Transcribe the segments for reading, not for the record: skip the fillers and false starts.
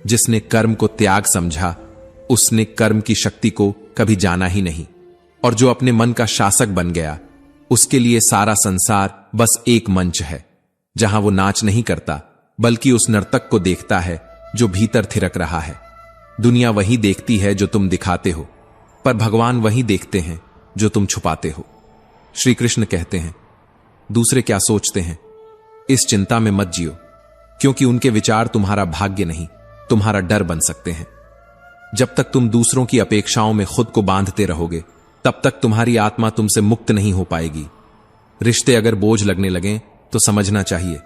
जिसने कर्म को त्याग समझा, उसने कर्म की शक्ति को कभी जाना ही नहीं। और जो अपने मन का शासक बन गया, उसके लिए सारा संसार बस एक मंच है, जहां वो नाच नहीं करता, बल्कि उस नर्तक को देखता है जो भीतर थिरक रहा है। दुनिया वही देखती है जो तुम दिखाते हो, पर भगवान वही देखते हैं जो तुम छुपाते हो। श्री कृष्ण कहते हैं, दूसरे क्या सोचते हैं, इस चिंता में मत जियो, क्योंकि उनके विचार तुम्हारा भाग्य नहीं, तुम्हारा डर बन सकते हैं। जब तक तुम दूसरों की अपेक्षाओं में खुद को बांधते रहोगे, तब तक तुम्हारी आत्मा तुमसे मुक्त नहीं हो पाएगी। रिश्ते अगर बोझ लगने लगें तो समझना चाहिए,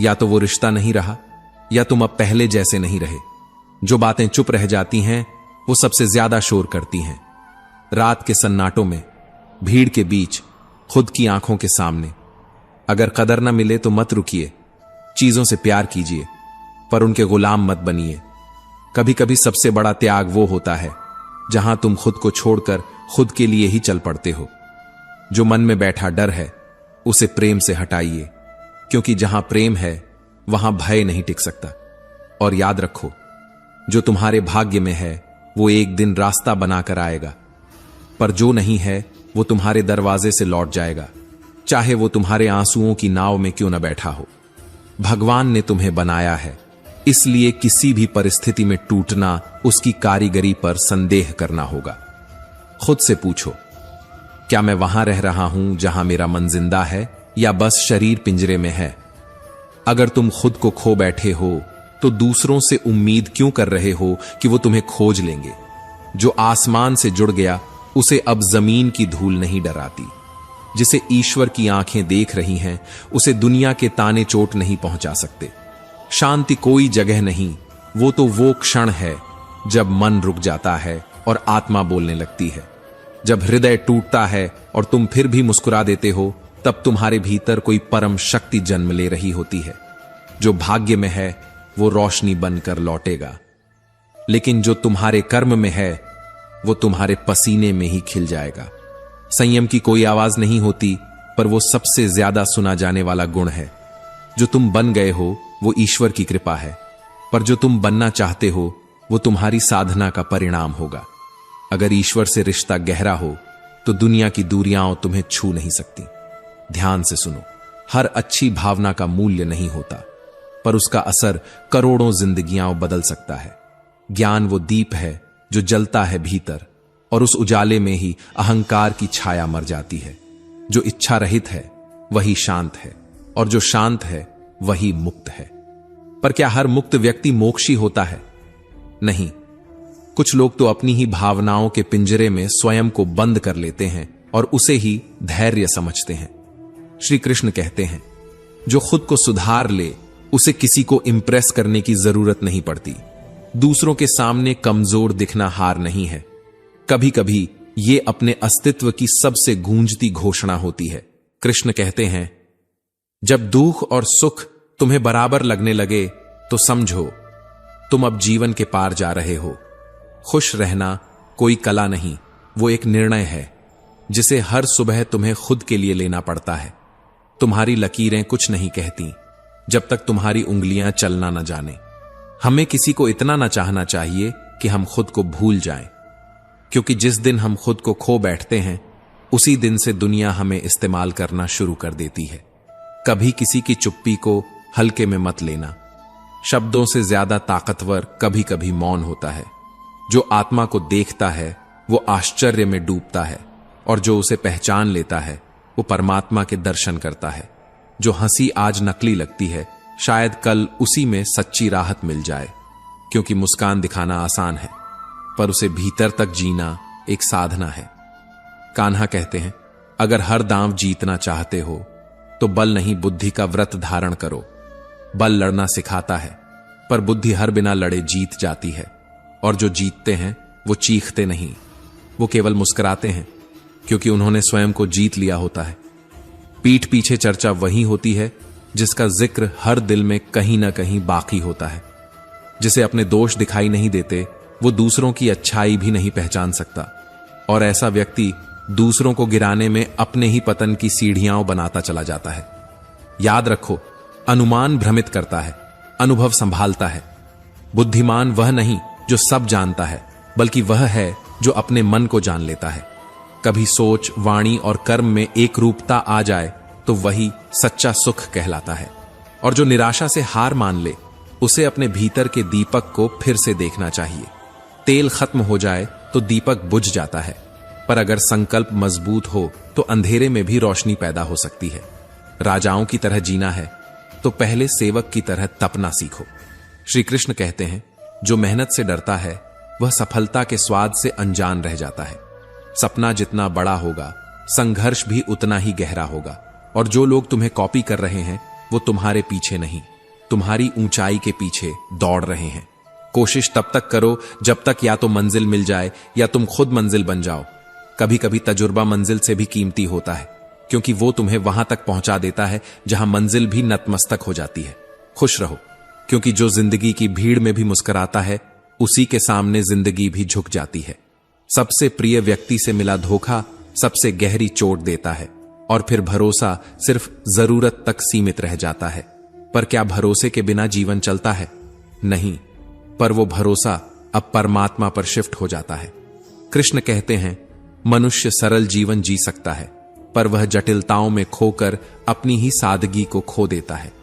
या तो वो रिश्ता नहीं रहा, या तुम अब पहले जैसे नहीं रहे। जो बातें चुप रह जाती हैं, वो सबसे ज्यादा शोर करती हैं। रात के सन्नाटों में, भीड़ के बीच, खुद की आंखों के सामने। अगर कदर न मिले तो मत रुकिए, चीजों से प्यार कीजिए, पर उनके गुलाम मत बनिए। कभी कभी सबसे बड़ा त्याग वो होता है जहां तुम खुद को छोड़कर खुद के लिए ही चल पड़ते हो। जो मन में बैठा डर है, उसे प्रेम से हटाइए, क्योंकि जहां प्रेम है वहां भय नहीं टिक सकता। और याद रखो, जो तुम्हारे भाग्य में है वो एक दिन रास्ता बनाकर आएगा, पर जो नहीं है वो तुम्हारे दरवाजे से लौट जाएगा, चाहे वो तुम्हारे आंसुओं की नाव में क्यों न बैठा हो। भगवान ने तुम्हें बनाया है, इसलिए किसी भी परिस्थिति में टूटना उसकी कारीगरी पर संदेह करना होगा। खुद से पूछो, क्या मैं वहां रह रहा हूं जहां मेरा मन जिंदा है, या बस शरीर पिंजरे में है? अगर तुम खुद को खो बैठे हो तो दूसरों से उम्मीद क्यों कर रहे हो कि वो तुम्हें खोज लेंगे? जो आसमान से जुड़ गया उसे अब जमीन की धूल नहीं डराती। जिसे ईश्वर की आंखें देख रही हैं, उसे दुनिया के ताने चोट नहीं पहुंचा सकते। शांति कोई जगह नहीं, वो तो वो क्षण है जब मन रुक जाता है और आत्मा बोलने लगती है। जब हृदय टूटता है और तुम फिर भी मुस्कुरा देते हो, तब तुम्हारे भीतर कोई परम शक्ति जन्म ले रही होती है। जो भाग्य में है वो रोशनी बनकर लौटेगा, लेकिन जो तुम्हारे कर्म में है वो तुम्हारे पसीने में ही खिल जाएगा। संयम की कोई आवाज नहीं होती, पर वो सबसे ज्यादा सुना जाने वाला गुण है। जो तुम बन गए हो वो ईश्वर की कृपा है, पर जो तुम बनना चाहते हो वो तुम्हारी साधना का परिणाम होगा। अगर ईश्वर से रिश्ता गहरा हो तो दुनिया की दूरियां तुम्हें छू नहीं सकती। ध्यान से सुनो, हर अच्छी भावना का मूल्य नहीं होता, पर उसका असर करोड़ों जिंदगियां बदल सकता है। ज्ञान वो दीप है जो जलता है भीतर, और उस उजाले में ही अहंकार की छाया मर जाती है। जो इच्छा रहित है वही शांत है, और जो शांत है वही मुक्त है। पर क्या हर मुक्त व्यक्ति मोक्षी होता है? नहीं। कुछ लोग तो अपनी ही भावनाओं के पिंजरे में स्वयं को बंद कर लेते हैं और उसे ही धैर्य समझते हैं। श्री कृष्ण कहते हैं, जो खुद को सुधार ले उसे किसी को इंप्रेस करने की जरूरत नहीं पड़ती। दूसरों के सामने कमजोर दिखना हार नहीं है। कभी कभी ये अपने अस्तित्व की सबसे गूंजती घोषणा होती है। कृष्ण कहते हैं, जब दुख और सुख तुम्हें बराबर लगने लगे तो समझो तुम अब जीवन के पार जा रहे हो। खुश रहना कोई कला नहीं, वो एक निर्णय है जिसे हर सुबह तुम्हें खुद के लिए लेना पड़ता है। तुम्हारी लकीरें कुछ नहीं कहती जब तक तुम्हारी उंगलियां चलना न जाने। हमें किसी को इतना न चाहना चाहिए कि हम खुद को भूल जाएं, क्योंकि जिस दिन हम खुद को खो बैठते हैं उसी दिन से दुनिया हमें इस्तेमाल करना शुरू कर देती है। कभी किसी की चुप्पी को हल्के में मत लेना। शब्दों से ज्यादा ताकतवर कभी कभी मौन होता है। जो आत्मा को देखता है वो आश्चर्य में डूबता है, और जो उसे पहचान लेता है वो परमात्मा के दर्शन करता है। जो हंसी आज नकली लगती है, शायद कल उसी में सच्ची राहत मिल जाए, क्योंकि मुस्कान दिखाना आसान है, पर उसे भीतर तक जीना एक साधना है। कान्हा कहते हैं, अगर हर दांव जीतना चाहते हो तो बल नहीं बुद्धि का व्रत धारण करो। बल लड़ना सिखाता है, पर बुद्धि हर बिना लड़े जीत जाती है। और जो जीतते हैं वो चीखते नहीं, वो केवल मुस्कुराते हैं, क्योंकि उन्होंने स्वयं को जीत लिया होता है। पीठ पीछे चर्चा वही होती है जिसका जिक्र हर दिल में कहीं ना कहीं बाकी होता है। जिसे अपने दोष दिखाई नहीं देते वो दूसरों की अच्छाई भी नहीं पहचान सकता, और ऐसा व्यक्ति दूसरों को गिराने में अपने ही पतन की सीढ़ियां बनाता चला जाता है। याद रखो, अनुमान भ्रमित करता है, अनुभव संभालता है। बुद्धिमान वह नहीं जो सब जानता है, बल्कि वह है जो अपने मन को जान लेता है। कभी सोच, वाणी और कर्म में एक रूपता आ जाए तो वही सच्चा सुख कहलाता है। और जो निराशा से हार मान ले, उसे अपने भीतर के दीपक को फिर से देखना चाहिए। तेल खत्म हो जाए तो दीपक बुझ जाता है, पर अगर संकल्प मजबूत हो तो अंधेरे में भी रोशनी पैदा हो सकती है। राजाओं की तरह जीना है तो पहले सेवक की तरह तपना सीखो। श्री कृष्ण कहते हैं, जो मेहनत से डरता है वह सफलता के स्वाद से अनजान रह जाता है। सपना जितना बड़ा होगा, संघर्ष भी उतना ही गहरा होगा। और जो लोग तुम्हें कॉपी कर रहे हैं वो तुम्हारे पीछे नहीं, तुम्हारी ऊंचाई के पीछे दौड़ रहे हैं। कोशिश तब तक करो जब तक या तो मंजिल मिल जाए या तुम खुद मंजिल बन जाओ। कभी कभी तजुर्बा मंजिल से भी कीमती होता है, क्योंकि वो तुम्हें वहां तक पहुंचा देता है जहां मंजिल भी नतमस्तक हो जाती है। खुश रहो, क्योंकि जो जिंदगी की भीड़ में भी मुस्कुराता है, उसी के सामने जिंदगी भी झुक जाती है। सबसे प्रिय व्यक्ति से मिला धोखा सबसे गहरी चोट देता है, और फिर भरोसा सिर्फ जरूरत तक सीमित रह जाता है। पर क्या भरोसे के बिना जीवन चलता है? नहीं, पर वो भरोसा अब परमात्मा पर शिफ्ट हो जाता है। कृष्ण कहते हैं, मनुष्य सरल जीवन जी सकता है, पर वह जटिलताओं में खोकर अपनी ही सादगी को खो देता है।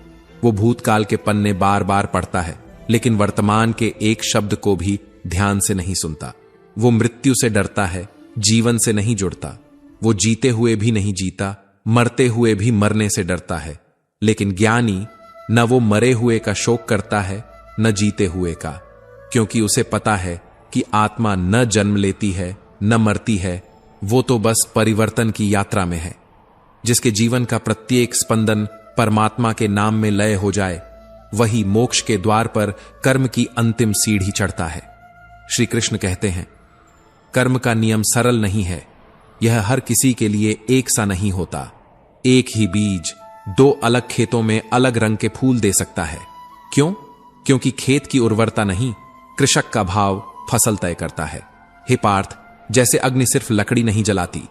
वो भूतकाल के पन्ने बार बार पढ़ता है, लेकिन वर्तमान के एक शब्द को भी ध्यान से नहीं सुनता। वो मृत्यु से डरता है, जीवन से नहीं जुड़ता। वो जीते हुए भी नहीं जीता, मरते हुए भी मरने से डरता है। लेकिन ज्ञानी न वो मरे हुए का शोक करता है, न जीते हुए का, क्योंकि उसे पता है कि आत्मा न जन्म लेती है न मरती है, वो तो बस परिवर्तन की यात्रा में है। जिसके जीवन का प्रत्येक स्पंदन परमात्मा के नाम में लय हो जाए, वही मोक्ष के द्वार पर कर्म की अंतिम सीढ़ी चढ़ता है। श्री कृष्ण कहते हैं, कर्म का नियम सरल नहीं है। यह हर किसी के लिए एक सा नहीं होता। एक ही बीज दो अलग खेतों में अलग रंग के फूल दे सकता है। क्यों? क्योंकि खेत की उर्वरता नहीं, कृषक का भाव फसल तय करता है। हे पार्थ, जैसे अग्नि सिर्फ लकड़ी नहीं जलाती,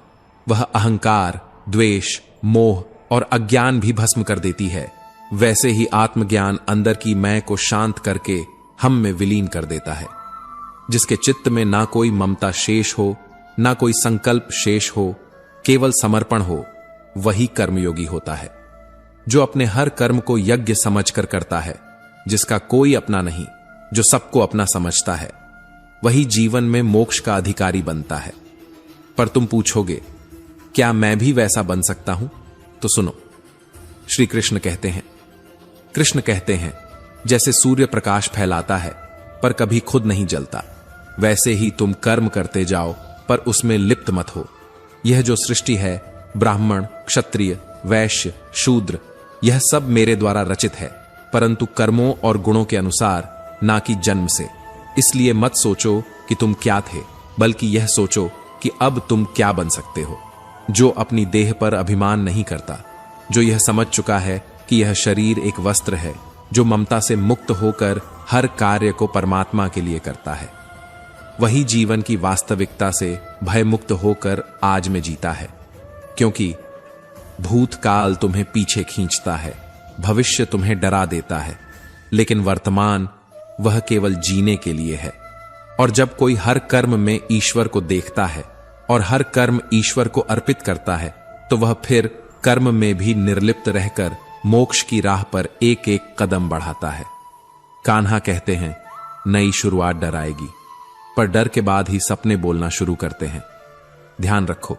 वह अहंकार, द्वेष, मोह और अज्ञान भी भस्म कर देती है। वैसे ही आत्मज्ञान अंदर की मैं को शांत करके हम में विलीन कर देता है। जिसके चित्त में ना कोई ममता शेष हो, ना कोई संकल्प शेष हो, केवल समर्पण हो, वही कर्मयोगी होता है। जो अपने हर कर्म को यज्ञ समझकर करता है, जिसका कोई अपना नहीं, जो सबको अपना समझता है, वही जीवन में मोक्ष का अधिकारी बनता है। पर तुम पूछोगे, क्या मैं भी वैसा बन सकता हूं? तो सुनो, श्री कृष्ण कहते हैं, जैसे सूर्य प्रकाश फैलाता है पर कभी खुद नहीं जलता, वैसे ही तुम कर्म करते जाओ पर उसमें लिप्त मत हो। यह जो सृष्टि है, ब्राह्मण, क्षत्रिय, वैश्य, शूद्र, यह सब मेरे द्वारा रचित है, परंतु कर्मों और गुणों के अनुसार, ना कि जन्म से। इसलिए मत सोचो कि तुम क्या थे, बल्कि यह सोचो कि अब तुम क्या बन सकते हो। जो अपनी देह पर अभिमान नहीं करता, जो यह समझ चुका है कि यह शरीर एक वस्त्र है, जो ममता से मुक्त होकर हर कार्य को परमात्मा के लिए करता है, वही जीवन की वास्तविकता से भयमुक्त होकर आज में जीता है। क्योंकि भूतकाल तुम्हें पीछे खींचता है, भविष्य तुम्हें डरा देता है, लेकिन वर्तमान वह केवल जीने के लिए है। और जब कोई हर कर्म में ईश्वर को देखता है और हर कर्म ईश्वर को अर्पित करता है, तो वह फिर कर्म में भी निर्लिप्त रहकर मोक्ष की राह पर एक एक कदम बढ़ाता है। कान्हा कहते हैं, नई शुरुआत डराएगी, पर डर के बाद ही सपने बोलना शुरू करते हैं। ध्यान रखो,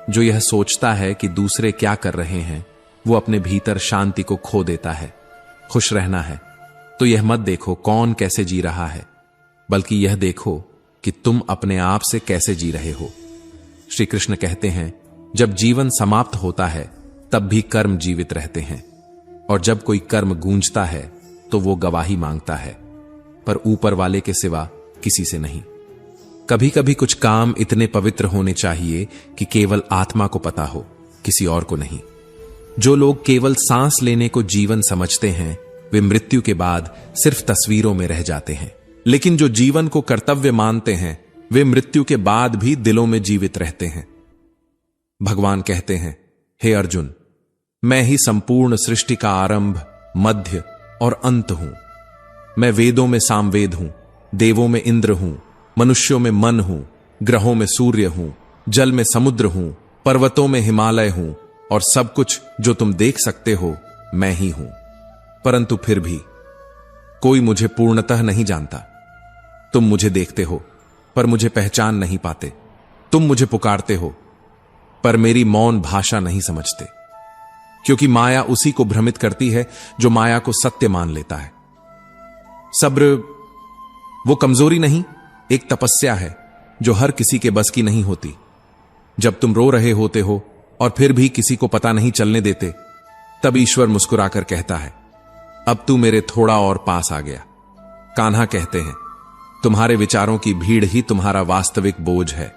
जो यह सोचता है कि दूसरे क्या कर रहे हैं, वो अपने भीतर शांति को खो देता है। खुश रहना है तो यह मत देखो कौन कैसे जी रहा है, बल्कि यह देखो कि तुम अपने आप से कैसे जी रहे हो। श्री कृष्ण कहते हैं, जब जीवन समाप्त होता है तब भी कर्म जीवित रहते हैं, और जब कोई कर्म गूंजता है तो वो गवाही मांगता है, पर ऊपर वाले के सिवा किसी से नहीं। कभी कभी कुछ काम इतने पवित्र होने चाहिए कि केवल आत्मा को पता हो, किसी और को नहीं। जो लोग केवल सांस लेने को जीवन समझते हैं, वे मृत्यु के बाद सिर्फ तस्वीरों में रह जाते हैं। लेकिन जो जीवन को कर्तव्य मानते हैं, वे मृत्यु के बाद भी दिलों में जीवित रहते हैं। भगवान कहते हैं, हे अर्जुन, मैं ही संपूर्ण सृष्टि का आरंभ, मध्य और अंत हूं। मैं वेदों में सामवेद हूं, देवों में इंद्र हूं, मनुष्यों में मन हूं, ग्रहों में सूर्य हूं, जल में समुद्र हूं, पर्वतों में हिमालय हूं, और सब कुछ जो तुम देख सकते हो मैं ही हूं। परंतु फिर भी कोई मुझे पूर्णतः नहीं जानता। तुम मुझे देखते हो पर मुझे पहचान नहीं पाते। तुम मुझे पुकारते हो पर मेरी मौन भाषा नहीं समझते, क्योंकि माया उसी को भ्रमित करती है जो माया को सत्य मान लेता है। सब्र वो कमजोरी नहीं, एक तपस्या है जो हर किसी के बस की नहीं होती। जब तुम रो रहे होते हो और फिर भी किसी को पता नहीं चलने देते, तब ईश्वर मुस्कुराकर कहता है, अब तू मेरे थोड़ा और पास आ गया। कान्हा कहते हैं, तुम्हारे विचारों की भीड़ ही तुम्हारा वास्तविक बोझ है।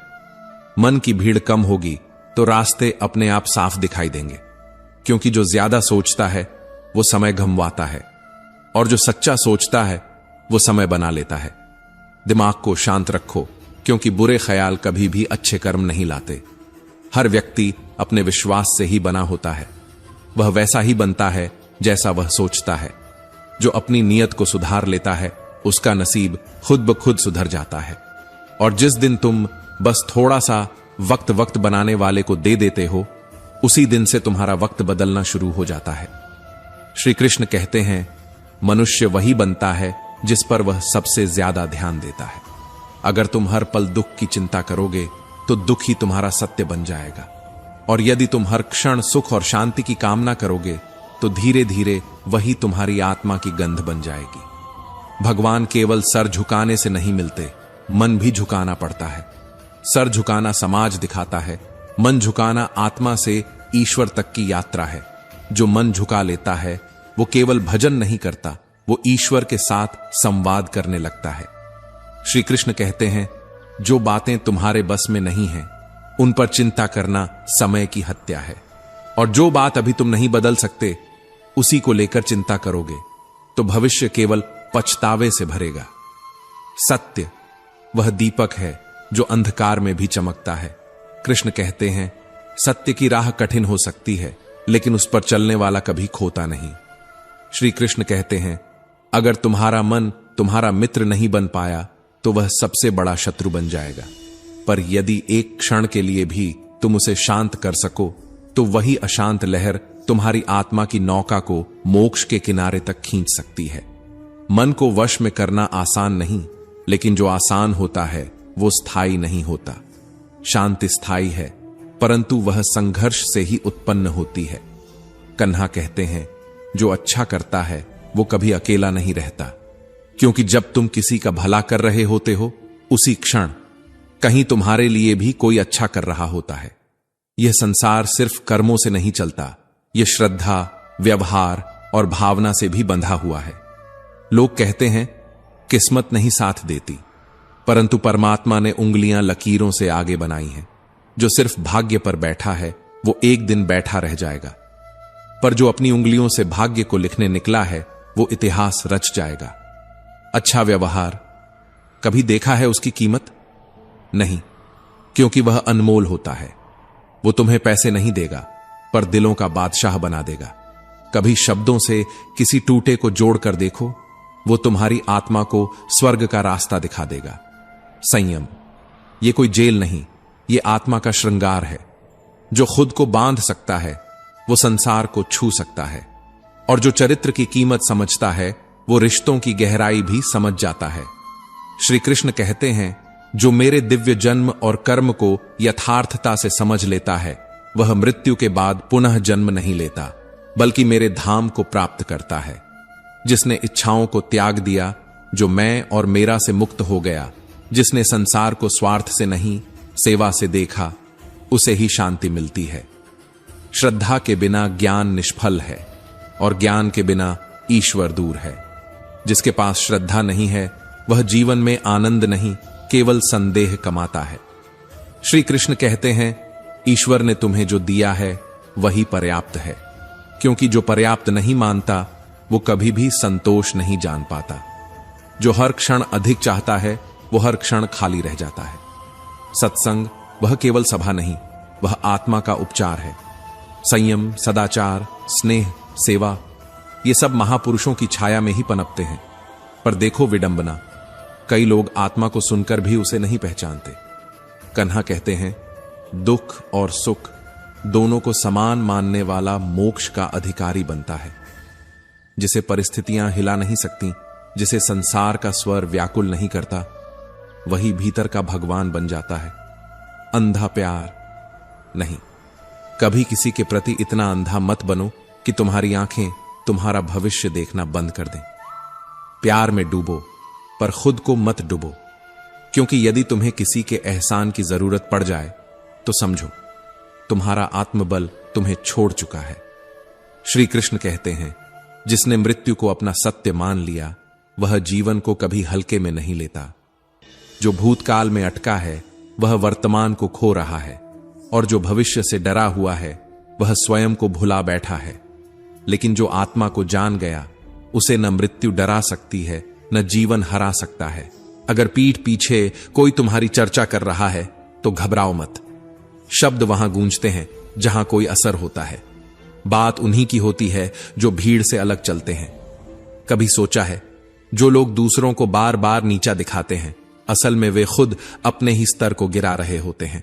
मन की भीड़ कम होगी तो रास्ते अपने आप साफ दिखाई देंगे, क्योंकि जो ज्यादा सोचता है वो समय गंवाता है, और जो सच्चा सोचता है वो समय बना लेता है। दिमाग को शांत रखो, क्योंकि बुरे ख्याल कभी भी अच्छे कर्म नहीं लाते। हर व्यक्ति अपने विश्वास से ही बना होता है। वह वैसा ही बनता है जैसा वह सोचता है। जो अपनी नीयत को सुधार लेता है उसका नसीब खुद ब खुद सुधर जाता है। और जिस दिन तुम बस थोड़ा सा वक्त बनाने वाले को दे देते हो, उसी दिन से तुम्हारा वक्त बदलना शुरू हो जाता है। श्री कृष्ण कहते हैं, मनुष्य वही बनता है जिस पर वह सबसे ज्यादा ध्यान देता है। अगर तुम हर पल दुख की चिंता करोगे तो दुख ही तुम्हारा सत्य बन जाएगा, और यदि तुम हर क्षण सुख और शांति की कामना करोगे तो धीरे धीरे वही तुम्हारी आत्मा की गंध बन जाएगी। भगवान केवल सर झुकाने से नहीं मिलते, मन भी झुकाना पड़ता है। सर झुकाना समाज दिखाता है, मन झुकाना आत्मा से ईश्वर तक की यात्रा है। जो मन झुका लेता है वो केवल भजन नहीं करता, वो ईश्वर के साथ संवाद करने लगता है। श्री कृष्ण कहते हैं, जो बातें तुम्हारे बस में नहीं हैं उन पर चिंता करना समय की हत्या है, और जो बात अभी तुम नहीं बदल सकते उसी को लेकर चिंता करोगे तो भविष्य केवल पछतावे से भरेगा। सत्य वह दीपक है जो अंधकार में भी चमकता है। कृष्ण कहते हैं, सत्य की राह कठिन हो सकती है लेकिन उस पर चलने वाला कभी खोता नहीं। श्री कृष्ण कहते हैं, अगर तुम्हारा मन तुम्हारा मित्र नहीं बन पाया तो वह सबसे बड़ा शत्रु बन जाएगा, पर यदि एक क्षण के लिए भी तुम उसे शांत कर सको तो वही अशांत लहर तुम्हारी आत्मा की नौका को मोक्ष के किनारे तक खींच सकती है। मन को वश में करना आसान नहीं, लेकिन जो आसान होता है वो स्थायी नहीं होता। शांति स्थायी है, परंतु वह संघर्ष से ही उत्पन्न होती है। कन्हा कहते हैं, जो अच्छा करता है वो कभी अकेला नहीं रहता, क्योंकि जब तुम किसी का भला कर रहे होते हो उसी क्षण कहीं तुम्हारे लिए भी कोई अच्छा कर रहा होता है। यह संसार सिर्फ कर्मों से नहीं चलता, यह श्रद्धा, व्यवहार और भावना से भी बंधा हुआ है। लोग कहते हैं किस्मत नहीं साथ देती, परंतु परमात्मा ने उंगलियां लकीरों से आगे बनाई हैं। जो सिर्फ भाग्य पर बैठा है वो एक दिन बैठा रह जाएगा, पर जो अपनी उंगलियों से भाग्य को लिखने निकला है वो इतिहास रच जाएगा। अच्छा व्यवहार कभी देखा है उसकी कीमत? नहीं, क्योंकि वह अनमोल होता है। वो तुम्हें पैसे नहीं देगा पर दिलों का बादशाह बना देगा। कभी शब्दों से किसी टूटे को जोड़कर देखो, वो तुम्हारी आत्मा को स्वर्ग का रास्ता दिखा देगा। संयम ये कोई जेल नहीं, ये आत्मा का श्रृंगार है। जो खुद को बांध सकता है वो संसार को छू सकता है, और जो चरित्र की कीमत समझता है वो रिश्तों की गहराई भी समझ जाता है। श्री कृष्ण कहते हैं, जो मेरे दिव्य जन्म और कर्म को यथार्थता से समझ लेता है वह मृत्यु के बाद पुनः जन्म नहीं लेता, बल्कि मेरे धाम को प्राप्त करता है। जिसने इच्छाओं को त्याग दिया, जो मैं और मेरा से मुक्त हो गया, जिसने संसार को स्वार्थ से नहीं सेवा से देखा, उसे ही शांति मिलती है। श्रद्धा के बिना ज्ञान निष्फल है, और ज्ञान के बिना ईश्वर दूर है। जिसके पास श्रद्धा नहीं है वह जीवन में आनंद नहीं, केवल संदेह कमाता है। श्री कृष्ण कहते हैं, ईश्वर ने तुम्हें जो दिया है वही पर्याप्त है, क्योंकि जो पर्याप्त नहीं मानता वो कभी भी संतोष नहीं जान पाता। जो हर क्षण अधिक चाहता है वो हर क्षण खाली रह जाता है। सत्संग वह केवल सभा नहीं, वह आत्मा का उपचार है। संयम, सदाचार, स्नेह, सेवा ये सब महापुरुषों की छाया में ही पनपते हैं। पर देखो विडंबना, कई लोग आत्मा को सुनकर भी उसे नहीं पहचानते। कन्हा कहते हैं, दुख और सुख दोनों को समान मानने वाला मोक्ष का अधिकारी बनता है। जिसे परिस्थितियां हिला नहीं सकती, जिसे संसार का स्वर व्याकुल नहीं करता, वही भीतर का भगवान बन जाता है। अंधा प्यार नहीं। कभी किसी के प्रति इतना अंधा मत बनो कि तुम्हारी आंखें तुम्हारा भविष्य देखना बंद कर दें। प्यार में डूबो, पर खुद को मत डुबो, क्योंकि यदि तुम्हें किसी के एहसान की जरूरत पड़ जाए तो समझो तुम्हारा आत्मबल तुम्हें छोड़ चुका है। श्री कृष्ण कहते हैं, जिसने मृत्यु को अपना सत्य मान लिया वह जीवन को कभी हल्के में नहीं लेता। जो भूतकाल में अटका है वह वर्तमान को खो रहा है, और जो भविष्य से डरा हुआ है वह स्वयं को भुला बैठा है। लेकिन जो आत्मा को जान गया उसे न मृत्यु डरा सकती है न जीवन हरा सकता है। अगर पीठ पीछे कोई तुम्हारी चर्चा कर रहा है तो घबराओ मत। शब्द वहां गूंजते हैं जहां कोई असर होता है। बात उन्हीं की होती है जो भीड़ से अलग चलते हैं। कभी सोचा है, जो लोग दूसरों को बार बार नीचा दिखाते हैं, असल में वे खुद अपने ही स्तर को गिरा रहे होते हैं।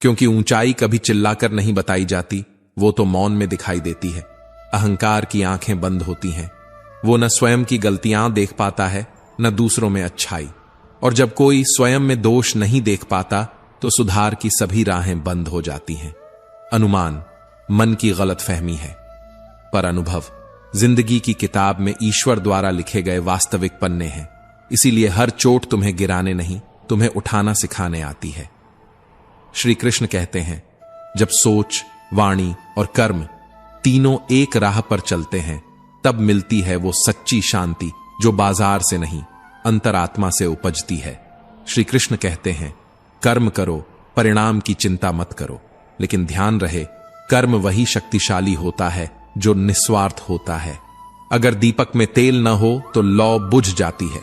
क्योंकि ऊंचाई कभी चिल्लाकर नहीं बताई जाती, वो तो मौन में दिखाई देती है। अहंकार की आंखें बंद होती हैं। वो न स्वयं की गलतियां देख पाता है न दूसरों में अच्छाई। और जब कोई स्वयं में दोष नहीं देख पाता तो सुधार की सभी राहें बंद हो जाती हैं। अनुमान मन की गलतफहमी है, पर अनुभव जिंदगी की किताब में ईश्वर द्वारा लिखे गए वास्तविक पन्ने हैं। इसीलिए हर चोट तुम्हें गिराने नहीं, तुम्हें उठाना सिखाने आती है। श्री कृष्ण कहते हैं, जब सोच, वाणी और कर्म तीनों एक राह पर चलते हैं तब मिलती है वो सच्ची शांति जो बाजार से नहीं अंतरात्मा से उपजती है। श्री कृष्ण कहते हैं, कर्म करो, परिणाम की चिंता मत करो, लेकिन ध्यान रहे कर्म वही शक्तिशाली होता है जो निस्वार्थ होता है। अगर दीपक में तेल न हो तो लौ बुझ जाती है।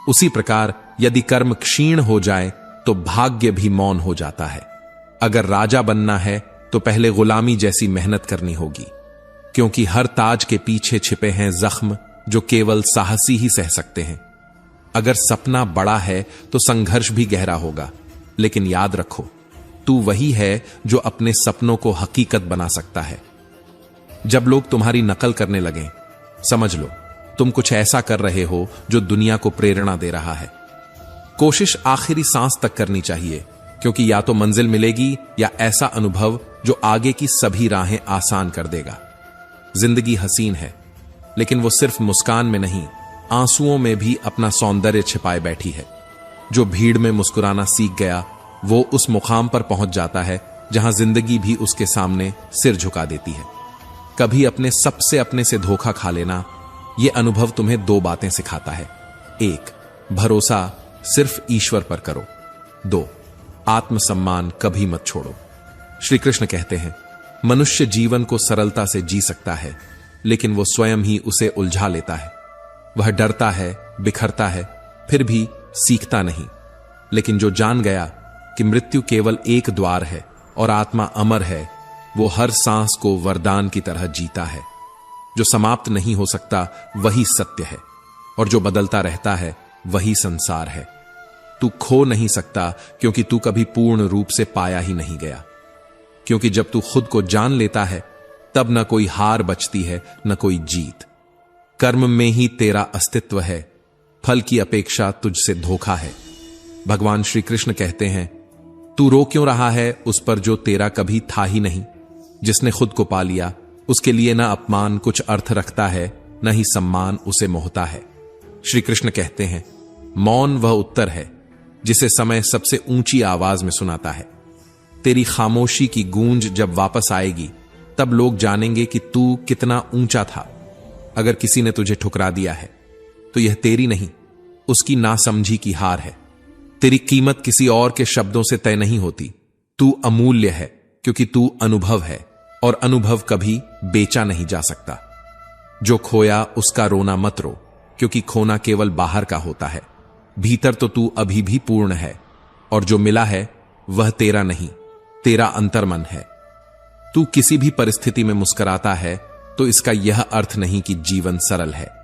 उसी प्रकार यदि कर्म क्षीण हो जाए तो भाग्य भी मौन हो जाता है। अगर राजा बनना है तो पहले गुलामी जैसी मेहनत करनी होगी, क्योंकि हर ताज के पीछे छिपे हैं जख्म जो केवल साहसी ही सह सकते हैं। अगर सपना बड़ा है तो संघर्ष भी गहरा होगा, लेकिन याद रखो तू वही है जो अपने सपनों को हकीकत बना सकता है। जब लोग तुम्हारी नकल करने लगें, समझ लो तुम कुछ ऐसा कर रहे हो जो दुनिया को प्रेरणा दे रहा है। कोशिश आखिरी सांस तक करनी चाहिए, क्योंकि या तो मंजिल मिलेगी या ऐसा अनुभव जो आगे की सभी राहें आसान कर देगा। जिंदगी हसीन है, लेकिन वो सिर्फ मुस्कान में नहीं, आंसुओं में भी अपना सौंदर्य छिपाए बैठी है। जो भीड़ में मुस्कुराना सीख गया वो उस मुकाम पर पहुंच जाता है जहां जिंदगी भी उसके सामने सिर झुका देती है। कभी अपने से धोखा खा लेना, यह अनुभव तुम्हें दो बातें सिखाता है। 1, भरोसा सिर्फ ईश्वर पर करो। 2, आत्मसम्मान कभी मत छोड़ो। श्री कृष्ण कहते हैं, मनुष्य जीवन को सरलता से जी सकता है, लेकिन वो स्वयं ही उसे उलझा लेता है। वह डरता है, बिखरता है, फिर भी सीखता नहीं। लेकिन जो जान गया कि मृत्यु केवल एक द्वार है और आत्मा अमर है, वो हर सांस को वरदान की तरह जीता है। जो समाप्त नहीं हो सकता वही सत्य है, और जो बदलता रहता है वही संसार है। तू खो नहीं सकता, क्योंकि तू कभी पूर्ण रूप से पाया ही नहीं गया। क्योंकि जब तू खुद को जान लेता है तब न कोई हार बचती है न कोई जीत। कर्म में ही तेरा अस्तित्व है, फल की अपेक्षा तुझसे धोखा है। भगवान श्री कृष्ण कहते हैं, तू रो क्यों रहा है उस पर जो तेरा कभी था ही नहीं। जिसने खुद को पा लिया उसके लिए न अपमान कुछ अर्थ रखता है, न ही सम्मान उसे मोहता है। श्री कृष्ण कहते हैं, मौन वह उत्तर है जिसे समय सबसे ऊंची आवाज में सुनाता है। तेरी खामोशी की गूंज जब वापस आएगी तब लोग जानेंगे कि तू कितना ऊंचा था। अगर किसी ने तुझे ठुकरा दिया है तो यह तेरी नहीं, उसकी नासमझी की हार है। तेरी कीमत किसी और के शब्दों से तय नहीं होती। तू अमूल्य है क्योंकि तू अनुभव है, और अनुभव कभी बेचा नहीं जा सकता। जो खोया उसका रोना मत रो, क्योंकि खोना केवल बाहर का होता है। भीतर तो तू अभी भी पूर्ण है, और जो मिला है वह तेरा नहीं, तेरा अंतर्मन है। तू किसी भी परिस्थिति में मुस्कुराता है तो इसका यह अर्थ नहीं कि जीवन सरल है।